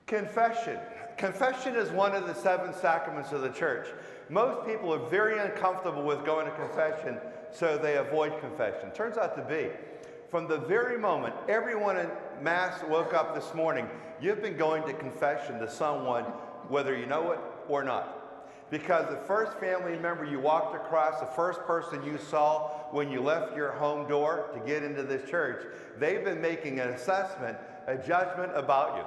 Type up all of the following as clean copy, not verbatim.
Confession. Confession is one of the 7 sacraments of the church. Most people are very uncomfortable with going to confession, so they avoid confession. Turns out to be, from the very moment everyone in Mass woke up this morning, you've been going to confession to someone, whether you know it or not. Because the first family member you walked across, the first person you saw when you left your home door to get into this church, they've been making an assessment, a judgment about you.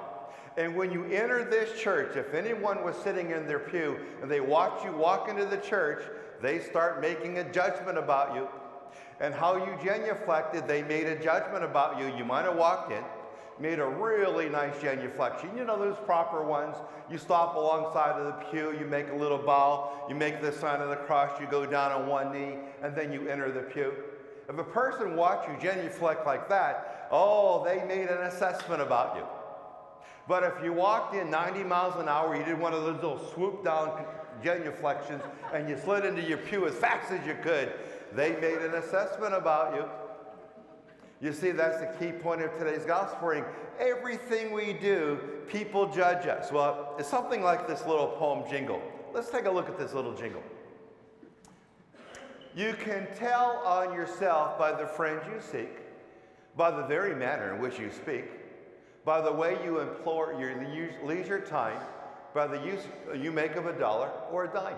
And when you enter this church, if anyone was sitting in their pew and they watch you walk into the church, they start making a judgment about you. And how you genuflected, they made a judgment about you. You might have walked in, made a really nice genuflection. You know those proper ones. You stop alongside of the pew, you make a little bow, you make the sign of the cross, you go down on one knee, and then you enter the pew. If a person watched you genuflect like that, oh, they made an assessment about you. But if you walked in 90 miles an hour, you did one of those little swoop down genuflections, and you slid into your pew as fast as you could, they made an assessment about you. You see, that's the key point of today's gospel reading. Everything we do, people judge us. Well, it's something like this little poem jingle. Let's take a look at this little jingle. You can tell on yourself by the friends you seek, by the very manner in which you speak, by the way you employ your leisure time, by the use you make of $1 or a dime.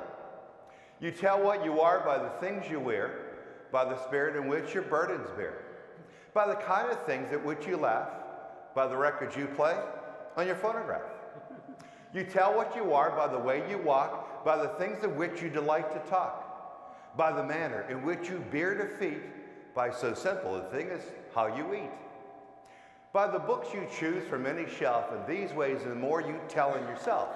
You tell what you are by the things you wear, by the spirit in which your burdens bear, by the kind of things at which you laugh, by the records you play on your phonograph. You tell what you are by the way you walk, by the things of which you delight to talk, by the manner in which you bear defeat, by so simple a thing as how you eat, by the books you choose from any shelf, and these ways and more you tell in yourself.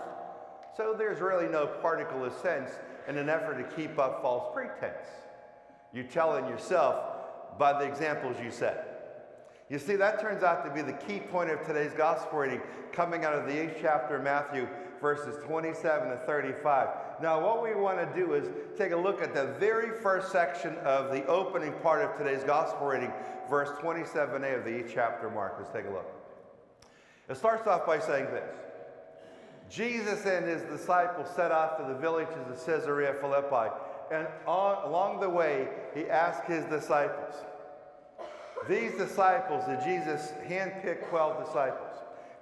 So there's really no particle of sense in an effort to keep up false pretense. You tell in yourself by the examples you set. You see, that turns out to be the key point of today's gospel reading, coming out of the 8th chapter of Matthew, verses 27 to 35. Now, what we want to do is take a look at the very first section of the opening part of today's gospel reading, verse 27a of the 8th chapter of Mark. Let's take a look. It starts off by saying this. Jesus and his disciples set off to the villages of Caesarea Philippi, and along the way, he asked his disciples. These disciples, that Jesus handpicked 12 disciples.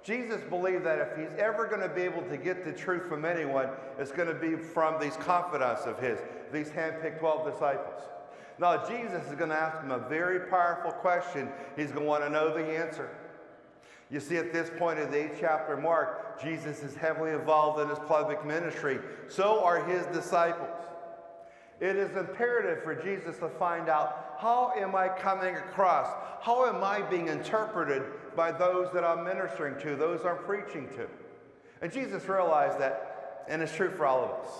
Jesus believed that if he's ever going to be able to get the truth from anyone, it's going to be from these confidants of his, these handpicked 12 disciples. Now, Jesus is going to ask them a very powerful question. He's going to want to know the answer. You see, at this point in the 8th chapter of Mark, Jesus is heavily involved in his public ministry. So are his disciples. It is imperative for Jesus to find out, how am I coming across? How am I being interpreted by those that I'm ministering to, those I'm preaching to? And Jesus realized that, and it's true for all of us.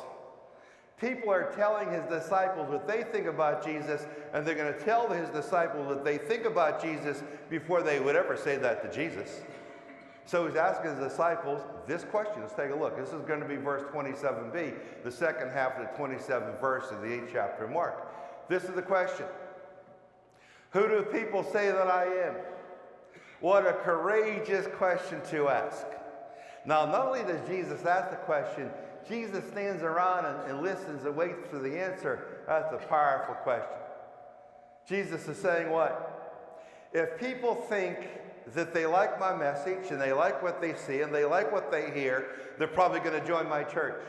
People are telling his disciples what they think about Jesus, and they're going to tell his disciples what they think about Jesus before they would ever say that to Jesus. So he's asking his disciples this question. Let's take a look. This is going to be verse 27b, the second half of the 27th verse of the 8th chapter of Mark. This is the question. Who do people say that I am? What a courageous question to ask. Now, not only does Jesus ask the question, Jesus stands around and listens and waits for the answer. That's a powerful question. Jesus is saying what? If people think that they like my message and they like what they see and they like what they hear, they're probably going to join my church.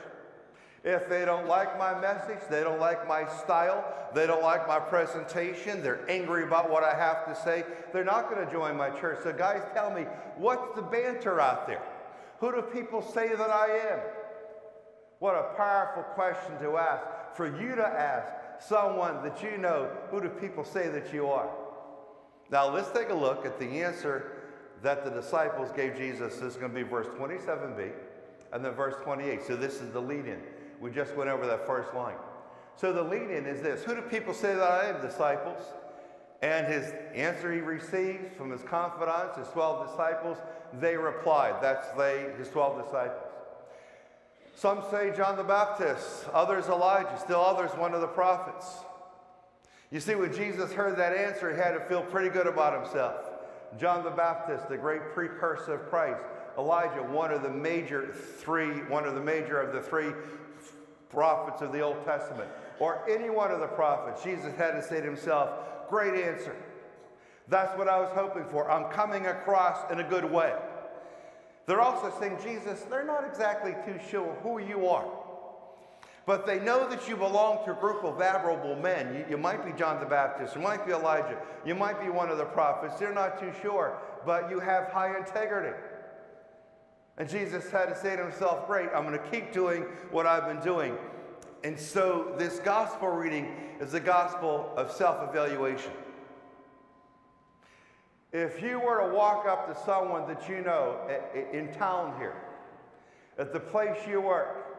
If they don't like my message, they don't like my style, they don't like my presentation, they're angry about what I have to say, they're not going to join my church. So guys, tell me, what's the banter out there? Who do people say that I am? What a powerful question to ask, for you to ask someone that you know, who do people say that you are? Now let's take a look at the answer that the disciples gave Jesus. This is going to be verse 27b and then verse 28. So this is the lead-in. We just went over that first line. So the lead-in is this. Who do people say that I am, disciples? And his answer he receives from his confidants, his 12 disciples, they replied. That's they, his 12 disciples. Some say John the Baptist, others Elijah, still others one of the prophets. You see, when Jesus heard that answer, he had to feel pretty good about himself. John the Baptist, the great precursor of Christ, Elijah, one of the major of the three prophets of the Old Testament, or any one of the prophets, Jesus had to say to himself, great answer. That's what I was hoping for. I'm coming across in a good way. They're also saying, Jesus, they're not exactly too sure who you are. But they know that you belong to a group of admirable men. You might be John the Baptist, you might be Elijah, you might be one of the prophets. They're not too sure, but you have high integrity. And Jesus had to say to himself, great, I'm going to keep doing what I've been doing. And so this gospel reading is the gospel of self-evaluation. If you were to walk up to someone that you know in town here, at the place you work,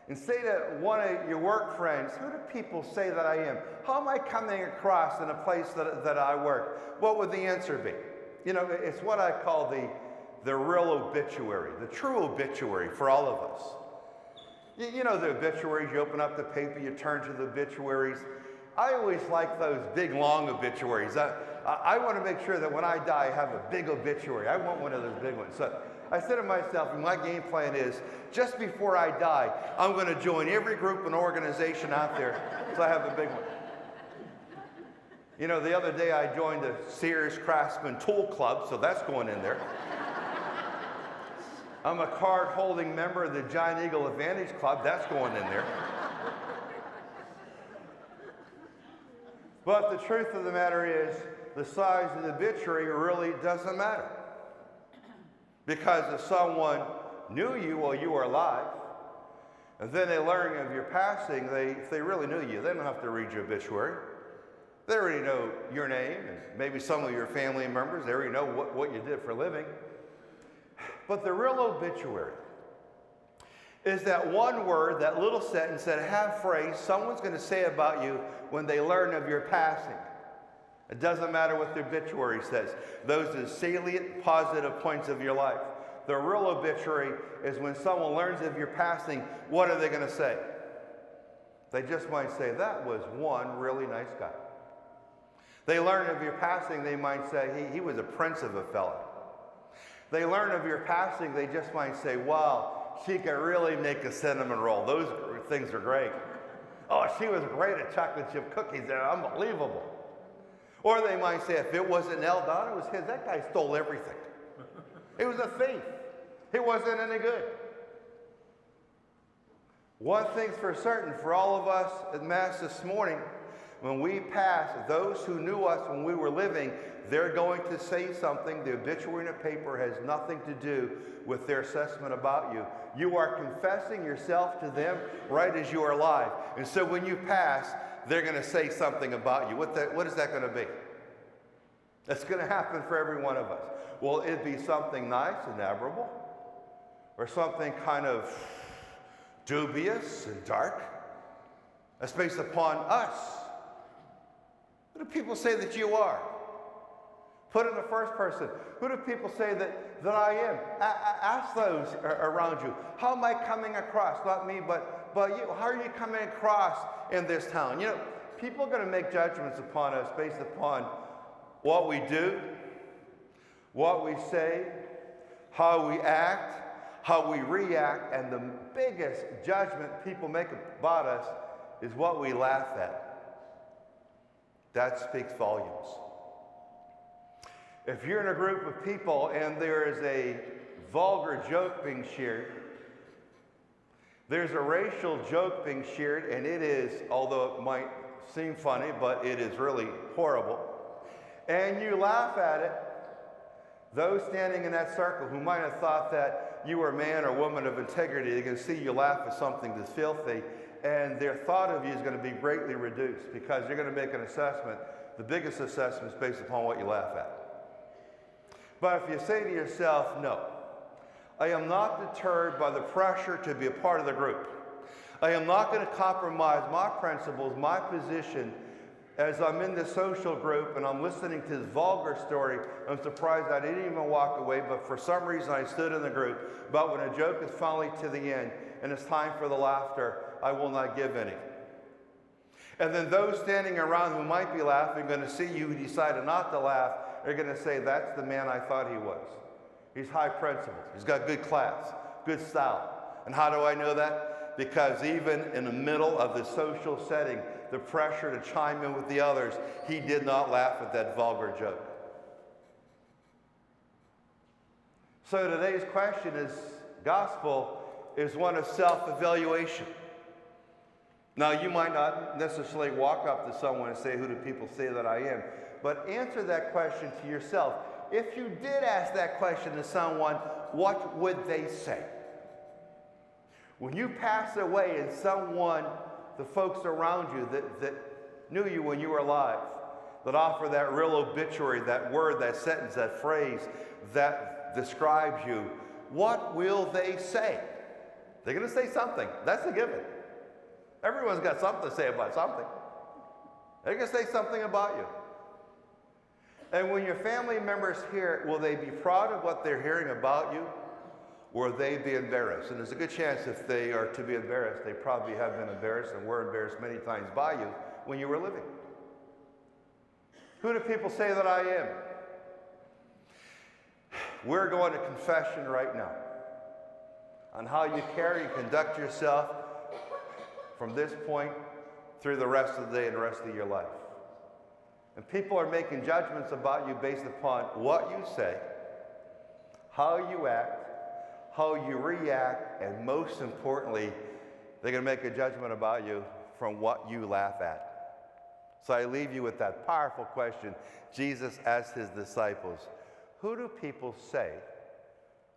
and say to one of your work friends, who do people say that I am? How am I coming across in a place that I work? What would the answer be? You know, it's what I call the real obituary, the true obituary for all of us. You know the obituaries, you open up the paper, you turn to the obituaries. I always like those big, long obituaries. I want to make sure that when I die, I have a big obituary. I want one of those big ones. So I said to myself, and my game plan is, just before I die, I'm going to join every group and organization out there so I have a big one. You know, the other day I joined the Sears Craftsman Tool Club, so that's going in there. I'm a card-holding member of the Giant Eagle Advantage Club, that's going in there. But the truth of the matter is, the size of the obituary really doesn't matter. Because if someone knew you while you were alive, and then they learn of your passing, if they really knew you, they don't have to read your obituary. They already know your name, and maybe some of your family members, they already know what you did for a living. But the real obituary is that one word, that little sentence, that half phrase someone's going to say about you when they learn of your passing. It doesn't matter what the obituary says. Those are salient, positive points of your life. The real obituary is when someone learns of your passing, what are they going to say? They just might say, that was one really nice guy. They learn of your passing, they might say, he was a prince of a fella. They learn of your passing, they just might say, wow, she could really make a cinnamon roll. Those things are great. Oh, she was great at chocolate chip cookies. They're unbelievable. Or they might say, if it wasn't Eldon, it was his. That guy stole everything. He was a thief. He wasn't any good. One thing's for certain for all of us at Mass this morning, when we pass, those who knew us when we were living, they're going to say something. The obituary in the paper has nothing to do with their assessment about you. You are confessing yourself to them right as you are alive. And so when you pass, they're going to say something about you. What is that going to be? That's going to happen for every one of us. Will it be something nice and admirable? Or something kind of dubious and dark? That's based upon us. Who do people say that you are? Put in the first person. Who do people say that I am? Ask those around you. How am I coming across? Not me, but you. How are you coming across in this town? You know, people are going to make judgments upon us based upon what we do, what we say, how we act, how we react, and the biggest judgment people make about us is what we laugh at. That speaks volumes. If you're in a group of people and there is a vulgar joke being shared, there's a racial joke being shared, and it is, although it might seem funny, but it is really horrible, and you laugh at it, those standing in that circle who might have thought that you were a man or woman of integrity, they can see you laugh at something that's filthy, and their thought of you is going to be greatly reduced because you're going to make an assessment. The biggest assessment is based upon what you laugh at. But if you say to yourself, no, I am not deterred by the pressure to be a part of the group. I am not going to compromise my principles, my position, as I'm in this social group and I'm listening to this vulgar story. I'm surprised I didn't even walk away, but for some reason I stood in the group. But when a joke is finally to the end and it's time for the laughter, I will not give any. And then those standing around who might be laughing are going to see you who decided not to laugh. They're going to say, that's the man I thought he was. He's high principled. He's got good class, good style. And how do I know that? Because even in the middle of the social setting, the pressure to chime in with the others, he did not laugh at that vulgar joke. So today's question is, gospel is one of self-evaluation. Now, you might not necessarily walk up to someone and say, who do people say that I am? But answer that question to yourself. If you did ask that question to someone, what would they say? When you pass away and someone, the folks around you that knew you when you were alive, that offer that real obituary, that word, that sentence, that phrase that describes you, what will they say? They're going to say something. That's a given. Everyone's got something to say about something. They're going to say something about you. And when your family members hear it, will they be proud of what they're hearing about you? Or will they be embarrassed? And there's a good chance if they are to be embarrassed, they probably have been embarrassed and were embarrassed many times by you when you were living. Who do people say that I am? We're going to confession right now on how you carry and conduct yourself from this point through the rest of the day and the rest of your life. And people are making judgments about you based upon what you say, how you act, how you react, and most importantly, they're going to make a judgment about you from what you laugh at. So I leave you with that powerful question Jesus asked his disciples, who do people say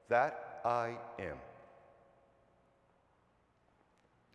that I am?